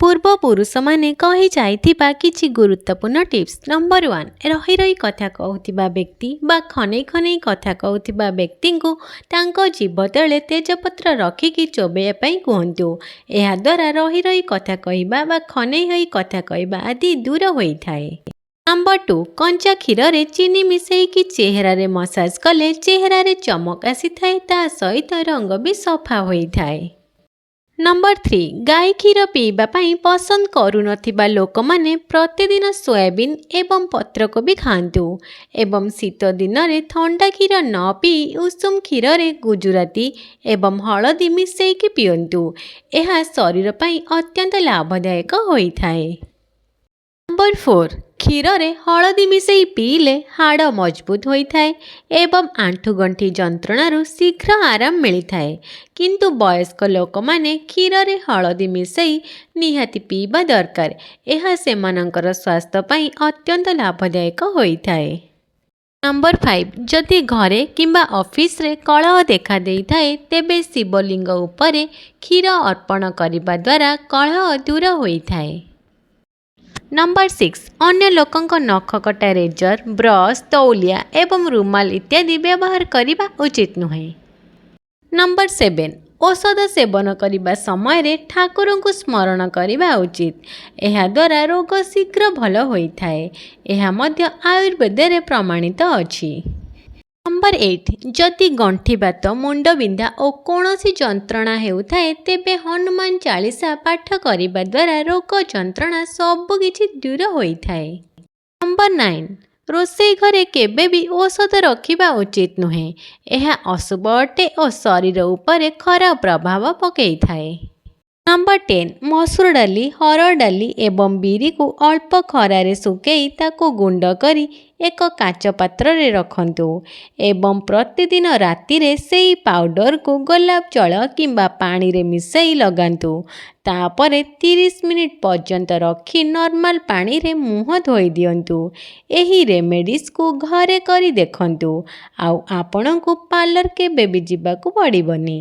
ପୂର୍ବପୁରୁଷ ମାନେ କହି ଯାଇଥିବା କିଛି ଗୁରୁତ୍ୱପୂର୍ଣ୍ଣ ଟିପ୍ସ। ନମ୍ବର 1, ରହି ରହି କଥା କହୁଥିବା ବ୍ୟକ୍ତି ବା ଖନେଇ ଖନେଇ କଥା କହୁଥିବା ବ୍ୟକ୍ତିଙ୍କୁ ତାଙ୍କ ଜିଭ ତଳେ ତେଜପତ୍ର ରଖିକି ଚୋବେଇବା ପାଇଁ କୁହନ୍ତୁ। ଏହାଦ୍ୱାରା ରହି ରହି କଥା କହିବା ବା ଖନେଇ ହୋଇ କଥା କହିବା ଆଦି ଦୂର ହୋଇଥାଏ। ନମ୍ବର 2, କଞ୍ଚା କ୍ଷୀରରେ ଚିନି ମିଶାଇକି ଚେହେରାରେ ମସାଜ କଲେ ଚେହେରାରେ ଚମକ ଆସିଥାଏ, ତା ସହିତ ରଙ୍ଗ ବି ସଫା ହୋଇଥାଏ। ନମ୍ବର 3, ଗାଈ କ୍ଷୀର ପିଇବା ପାଇଁ ପସନ୍ଦ କରୁନଥିବା ଲୋକମାନେ ପ୍ରତିଦିନ ସୋୟାବିନ୍ ଏବଂ ପତ୍ରକୋବି ଖାଆନ୍ତୁ ଏବଂ ଶୀତ ଦିନରେ ଥଣ୍ଡା କ୍ଷୀର ନ ପିଇ ଉଷୁମ କ୍ଷୀରରେ ଗୁଜୁରାତି ଏବଂ ହଳଦୀ ମିଶାଇକି ପିଅନ୍ତୁ। ଏହା ଶରୀର ପାଇଁ ଅତ୍ୟନ୍ତ ଲାଭଦାୟକ ହୋଇଥାଏ। ନମ୍ବର 4, କ୍ଷୀରରେ ହଳଦୀ ମିଶାଇ ପିଇଲେ ହାଡ଼ ମଜବୁତ ହୋଇଥାଏ ଏବଂ ଆଣ୍ଠୁଗଣ୍ଠି ଯନ୍ତ୍ରଣାରୁ ଶୀଘ୍ର ଆରାମ ମିଳିଥାଏ। କିନ୍ତୁ ବୟସ୍କ ଲୋକମାନେ କ୍ଷୀରରେ ହଳଦୀ ମିଶାଇ ନିହାତି ପିଇବା ଦରକାର। ଏହା ସେମାନଙ୍କର ସ୍ୱାସ୍ଥ୍ୟ ପାଇଁ ଅତ୍ୟନ୍ତ ଲାଭଦାୟକ ହୋଇଥାଏ। ନମ୍ବର 5, ଯଦି ଘରେ କିମ୍ବା ଅଫିସରେ କଳହ ଦେଖା ଦେଇଥାଏ ତେବେ ଶିବଲିଙ୍ଗ ଉପରେ କ୍ଷୀର ଅର୍ପଣ କରିବା ଦ୍ୱାରା କଳହ ଦୂର ହୋଇଥାଏ। ନମ୍ବର 6, ଅନ୍ୟ ଲୋକଙ୍କ ନଖ କଟା ରେଜର, ବ୍ରଶ, ତଉଲିଆ ଏବଂ ରୁମାଲ ଇତ୍ୟାଦି ବ୍ୟବହାର କରିବା ଉଚିତ ନୁହେଁ। ନମ୍ବର 7, ଔଷଧ ସେବନ କରିବା ସମୟରେ ଠାକୁରଙ୍କୁ ସ୍ମରଣ କରିବା ଉଚିତ। ଏହାଦ୍ୱାରା ରୋଗ ଶୀଘ୍ର ଭଲ ହୋଇଥାଏ। ଏହା ମଧ୍ୟ ଆୟୁର୍ବେଦରେ ପ୍ରମାଣିତ ଅଛି। ନମ୍ବର 8, ଯଦି ଗଣ୍ଠିବାତ, ମୁଣ୍ଡବିନ୍ଧା ଓ କୌଣସି ଯନ୍ତ୍ରଣା ହେଉଥାଏ ତେବେ ହନୁମାନ ଚାଳିଶା ପାଠ କରିବା ଦ୍ୱାରା ରୋଗ ଯନ୍ତ୍ରଣା ସବୁକିଛି ଦୂର ହୋଇଥାଏ। ନମ୍ବର 9, ରୋଷେଇ ଘରେ କେବେ ବି ଔଷଧ ରଖିବା ଉଚିତ ନୁହେଁ। ଏହା ଅଶୁଭ ଅଟେ ଓ ଶରୀର ଉପରେ ଖରାପ ପ୍ରଭାବ ପକାଇଥାଏ। ନମ୍ବର 10, ମସୁର ଡାଲି, ହରଡ଼ ଡାଲି ଏବଂ ବିରିକୁ ଅଳ୍ପ ଖରାରେ ଶୁଖାଇ ତାକୁ ଗୁଣ୍ଡ କରି ଏକ କାଚ ପାତ୍ରରେ ରଖନ୍ତୁ ଏବଂ ପ୍ରତିଦିନ ରାତିରେ ସେହି ପାଉଡରକୁ ଗୋଲାପ ଜଳ କିମ୍ବା ପାଣିରେ ମିଶାଇ ଲଗାନ୍ତୁ। ତାପରେ 30 ମିନିଟ୍ ପର୍ଯ୍ୟନ୍ତ ରଖି ନର୍ମାଲ ପାଣିରେ ମୁହଁ ଧୋଇ ଦିଅନ୍ତୁ। ଏହି ରେମେଡିଜକୁ ଘରେ କରି ଦେଖନ୍ତୁ ଆଉ ଆପଣଙ୍କୁ ପାର୍ଲର କେବେ ବି ଯିବାକୁ ପଡ଼ିବନି।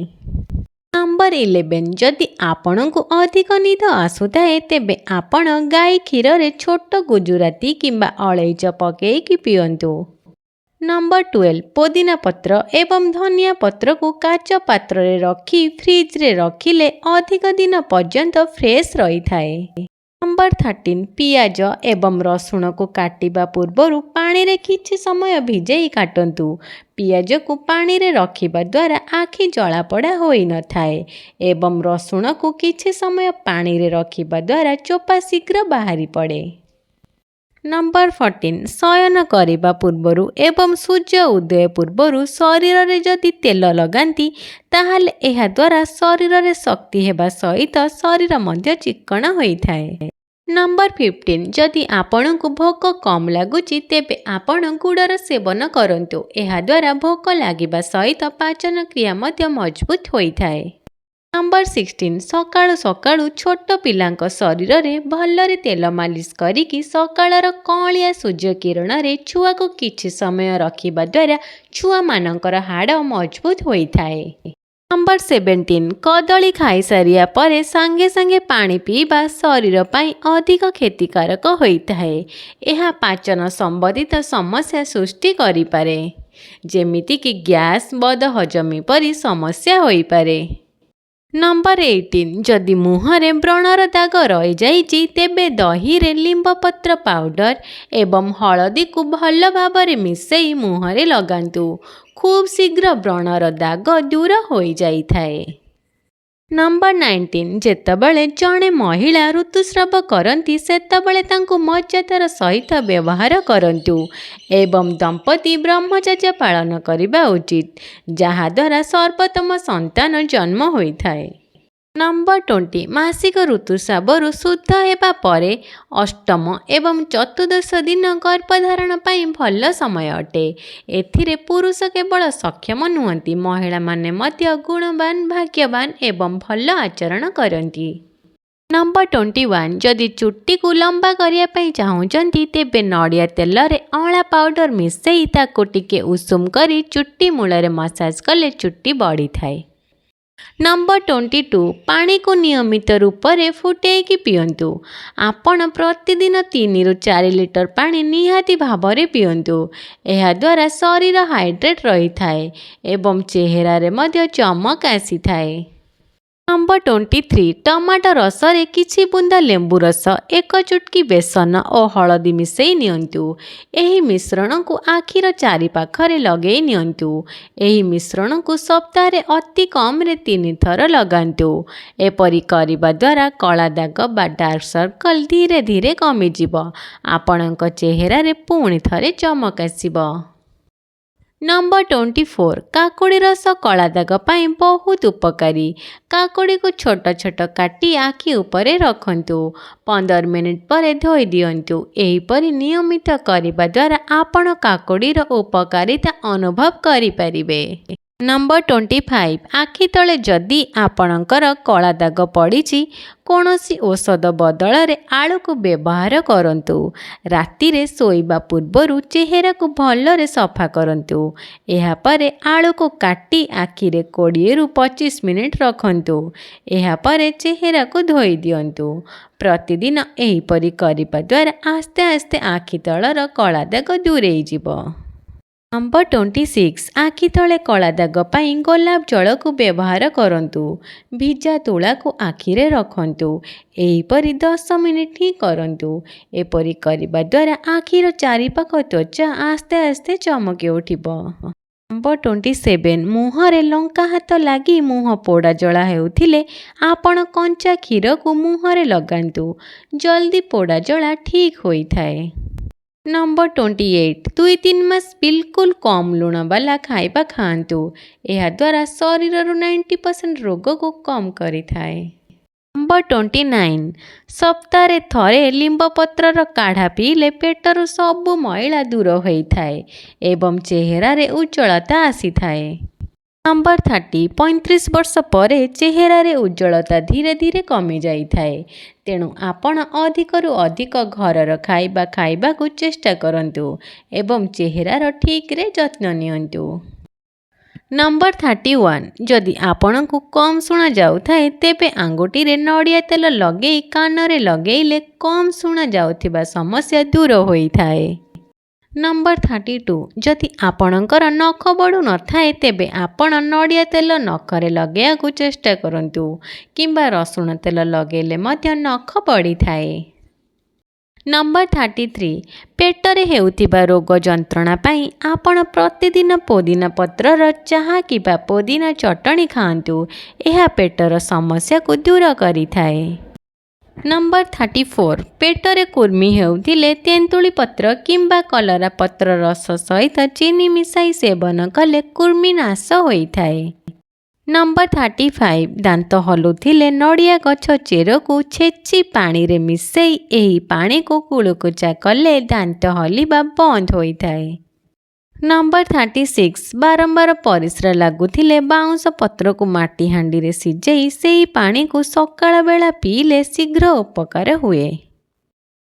ନମ୍ବର 11, ଯଦି ଆପଣଙ୍କୁ ଅଧିକ ନିଦ ଆସୁଥାଏ ତେବେ ଆପଣ ଗାଈ କ୍ଷୀରରେ ଛୋଟ ଗୁଜୁରାତି କିମ୍ବା ଅଳେଇଚ ପକାଇକି ପିଅନ୍ତୁ। ନମ୍ବର 12, ପୋଦିନା ପତ୍ର ଏବଂ ଧନିଆ ପତ୍ରକୁ କାଚ ପାତ୍ରରେ ରଖି ଫ୍ରିଜରେ ରଖିଲେ ଅଧିକ ଦିନ ପର୍ଯ୍ୟନ୍ତ ଫ୍ରେଶ ରହିଥାଏ। ନମ୍ବର 13, ପିଆଜ ଏବଂ ରସୁଣକୁ କାଟିବା ପୂର୍ବରୁ ପାଣିରେ କିଛି ସମୟ ଭିଜାଇ କାଟନ୍ତୁ। ପିଆଜକୁ ପାଣିରେ ରଖିବା ଦ୍ୱାରା ଆଖି ଜଳାପୋଡ଼ା ହୋଇନଥାଏ ଏବଂ ରସୁଣକୁ କିଛି ସମୟ ପାଣିରେ ରଖିବା ଦ୍ୱାରା ଚୋପା ଶୀଘ୍ର ବାହାରି ପଡ଼େ। ନମ୍ବର 14, ଶୟନ କରିବା ପୂର୍ବରୁ ଏବଂ ସୂର୍ଯ୍ୟ ଉଦୟ ପୂର୍ବରୁ ଶରୀରରେ ଯଦି ତେଲ ଲଗାନ୍ତି ତାହେଲେ ଏହାଦ୍ୱାରା ଶରୀରରେ ଶକ୍ତି ହେବା ସହିତ ଶରୀର ମଧ୍ୟ ଚିକ୍କଣ ହୋଇଥାଏ। ନମ୍ବର 15, ଯଦି ଆପଣଙ୍କୁ ଭୋକ କମ୍ ଲାଗୁଛି ତେବେ ଆପଣ ଗୁଡ଼ର ସେବନ କରନ୍ତୁ। ଏହାଦ୍ୱାରା ଭୋକ ଲାଗିବା ସହିତ ପାଚନ କ୍ରିୟା ମଧ୍ୟ ମଜବୁତ ହୋଇଥାଏ। ନମ୍ବର 16, ସକାଳୁ ସକାଳୁ ଛୋଟ ପିଲାଙ୍କ ଶରୀରରେ ଭଲରେ ତେଲ ମାଲିସ କରିକି ସକାଳର କଅଁଳିଆ ସୂର୍ଯ୍ୟ କିରଣରେ ଛୁଆକୁ କିଛି ସମୟ ରଖିବା ଦ୍ୱାରା ଛୁଆମାନଙ୍କର ହାଡ଼ ମଜବୁତ ହୋଇଥାଏ। ନମ୍ବର 17, କଦଳୀ ଖାଇସାରିବା ପରେ ସାଙ୍ଗେ ସାଙ୍ଗେ ପାଣି ପିଇବା ଶରୀର ପାଇଁ ଅଧିକ କ୍ଷତିକାରକ ହୋଇଥାଏ। ଏହା ପାଚନ ସମ୍ବନ୍ଧିତ ସମସ୍ୟା ସୃଷ୍ଟି କରିପାରେ, ଯେମିତିକି ଗ୍ୟାସ୍, ବଦହଜମି ପରି ସମସ୍ୟା ହୋଇପାରେ। ନମ୍ବର 18, ଯଦି ମୁହଁରେ ବ୍ରଣର ଦାଗ ରହିଯାଇଛି ତେବେ ଦହିରେ ଲିମ୍ବପତ୍ର ପାଉଡର ଏବଂ ହଳଦୀକୁ ଭଲ ଭାବରେ ମିଶାଇ ମୁହଁରେ ଲଗାନ୍ତୁ। ଖୁବ୍ ଶୀଘ୍ର ବ୍ରଣର ଦାଗ ଦୂର ହୋଇଯାଇଥାଏ। ନମ୍ବର 19, ଯେତେବେଳେ ଜଣେ ମହିଳା ଋତୁସ୍ରାବ କରନ୍ତି ସେତେବେଳେ ତାଙ୍କୁ ମର୍ଯ୍ୟାଦାର ସହିତ ବ୍ୟବହାର କରନ୍ତୁ ଏବଂ ଦମ୍ପତି ବ୍ରହ୍ମଚର୍ଯ୍ୟ ପାଳନ କରିବା ଉଚିତ, ଯାହାଦ୍ୱାରା ସର୍ବୋତ୍ତମ ସନ୍ତାନ ଜନ୍ମ ହୋଇଥାଏ। ନମ୍ବର 20, ମାସିକ ଋତୁସ୍ରାବରୁ ଶୁଦ୍ଧ ହେବା ପରେ ଅଷ୍ଟମ ଏବଂ ଚତୁର୍ଦ୍ଦଶ ଦିନ ଗର୍ଭଧାରଣ ପାଇଁ ଭଲ ସମୟ ଅଟେ। ଏଥିରେ ପୁରୁଷ କେବଳ ସକ୍ଷମ ନୁହନ୍ତି, ମହିଳାମାନେ ମଧ୍ୟ ଗୁଣବାନ, ଭାଗ୍ୟବାନ ଏବଂ ଭଲ ଆଚରଣ କରନ୍ତି। ନମ୍ବର 21, ଯଦି ଚୁଟିକୁ ଲମ୍ବା କରିବା ପାଇଁ ଚାହୁଁଛନ୍ତି ତେବେ ନଡ଼ିଆ ତେଲରେ ଅଁଳା ପାଉଡର ମିଶାଇ ତାକୁ ଟିକେ ଉଷୁମ କରି ଚୁଟି ମୂଳରେ ମସାଜ କଲେ ଚୁଟି ବଢ଼ିଥାଏ। नंबर 22 पानी को नियमित रूप से फुटेकी पियंतु। आपण प्रतिदिन 3 ରୁ 4 लिटर पानी निहाती भाव में पियंतु। यह द्वारा शरीर हाइड्रेट रही थाए एवं चेहरा रे मध्य चमक आसी थाए। नंबर 23 टमाटो रस रे किछि बुंदा लेंबू रस, एक चुटकी बेसन और हलदी मिसई नियंतु। एही मिश्रण को आखिर चारि पाखरे लगे नियंतु। एही मिश्रण को सप्ताह रे अति कम रे 3 थर लगांतु। एपरि करिबा द्वारा कला दाग बा डार्क सर्कल धीरे धीरे कमी जिवो। आपणक चेहरा रे पुणी थरे चमक आसीबो। नंबर 24 काकुड़ी रस कला दाग पाई बहुत उपकारी। काकुड़ी को छोट छोट काटी आखि उपरे रखंतु। 15 मिनिट पर धोई दियंतु। एहीपरि नियमित करिबा द्वारा आपण काकुड़ीर उपकारिता अनुभव करि परिबे। नंबर 25 आखि तले जदि आपणकर कला दाग पड़ी कौनसी औषध बदल रे आलू को व्यवहार करंतु। राति रे सोइबा पूर्वरु चेहरा को भलरे सफा करंतु। एहा परे आलू को काटी आखि रे 20 ରୁ 25 मिनिट रखंतु। एहा परे चेहरा को धोई दियंतु। प्रतिदिन एहीपरि करिबा द्वारा आस्ते आस्ते आखि तलर कला दाग दूरेई जिवो। नंबर 26 आखि तले कला दाग पाई गोलाप जल को व्यवहार करंतु। भिजा तुला को आखिरे रखंतु। एहीपरि 10 मिनिट ही करंतु। एपरि करिबा द्वारा आखिर चारिपाख त्वचा आस्ते आस्ते चमकी उठिबो। नंबर 27 मुहरे लंका हाथ लगी मुह पोड़ा जला हेउथिले आपण कंचा क्षीर को मुहरे लगांतु। जल्दी पोड़ा जला ठीक होई थाए। नंबर 28 2-3 मास बिल्कुल कम लुण वाला खाइबा खाआंतु। यह द्वारा शरीर 90% रोग को कम करि थाए। नंबर 29 सप्ताह रे थरे लिंब पत्रर काढ़ा पीले पेटर सबु मैला दूर होई थाए एवं चेहरा रे उज्जवलता आसी थाए। नंबर 30 35 वर्ष पर चेहरा रे उज्जवलता धीरे धीरे कमी जाई थाए। तेणु आपण अधिकरु अधिक घरर खाइबा खाइबा को चेष्टा करंतु एवं चेहरार ठीक रे जत्न नियंतु। नंबर 31 जदि आपण को कम शुणा जाउ थाए तेबे आंगुठी रे नड़िया तेल लगे कान रे लगेइले कम शुणा जाउथिबा समस्या दूर होई थाए। नंबर 32 जदि आपणकर नख बड़ू न थाए तेबे आपण नड़िया तेल नखरे लगेया को चेष्टा करंतु किंबा रसुण तेल लगेले मध्य नख बड़ी थाए। नंबर 33 पेटरे हेउथिबा रोग जंत्रणा पाई आपण प्रतिदिन पुदीना पत्रर चाहा किबा पुदीना चटणी खाआंतु। एहा पेटर समस्या को दूर करि थाए। नंबर 34 पेटरे कुर्मी हेउथिले तेंतुली पत्र किंबा कलरा पत्र रस सहित चीनी मिसाई सेवन कले कुर्मी नाश होई थाए। नंबर 35 दांत हलुथिले नड़िया गछ चेर को छेची पानी रे मिसई एही पानी को कुलुकुचा कले दांत हलिबा बंद होई थाए। नंबर 36 बारंबार परिश्रा लगुथिले बाउंस पत्र को माटी हांडी रे सिझेई सेही पानी को सकाळ बेला पीले शीघ्र उपकार हुए।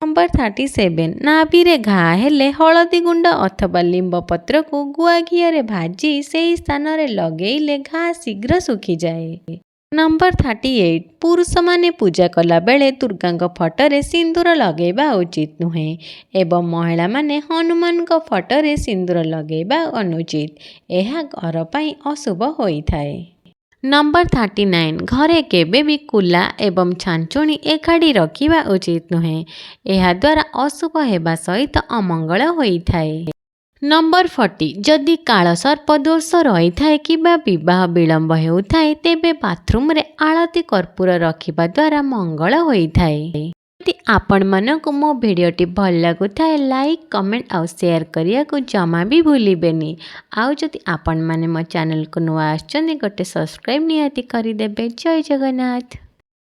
नंबर 37 नाभि रे घा हेले हलदी गुंड अथवा लिंब पत्र को गुआ घिया रे भाजी सेही स्थान रे लगेइले घा शीघ्र सुखी जाए। नंबर 38 पुरुष माने पूजा कला बेले दुर्गा फटरे सिंदूर लगेबा उचित नुहे एवं महिला माने हनुमान फटरे सिंदूर लगेबा अनुचित। यह घर पाई अशुभ होई थाए। नंबर 39 घरे केबे भी कुला एवं छांचुणी एकाठी रखिबा उचित नुहे। यह द्वारा अशुभ हेबा सहित अमंगल होई थाए। नंबर 40 जदि काल सर्प दोष रही थाए किबा विवाह विलंब हेउथाए तेबे बाथरूम रे आलती कर्पूर रखिबा द्वारा मंगल होई थाए। यदि आपण मानकु मो भिडियोटी भल लागुथाए लाइक कमेंट और शेयर करिया को जमा भी भूलिबेनी। आउ जदि आपण माने मो चैनल को नुआ आछन गोटे सब्सक्राइब निहाती करि देबे। जय जगन्नाथ।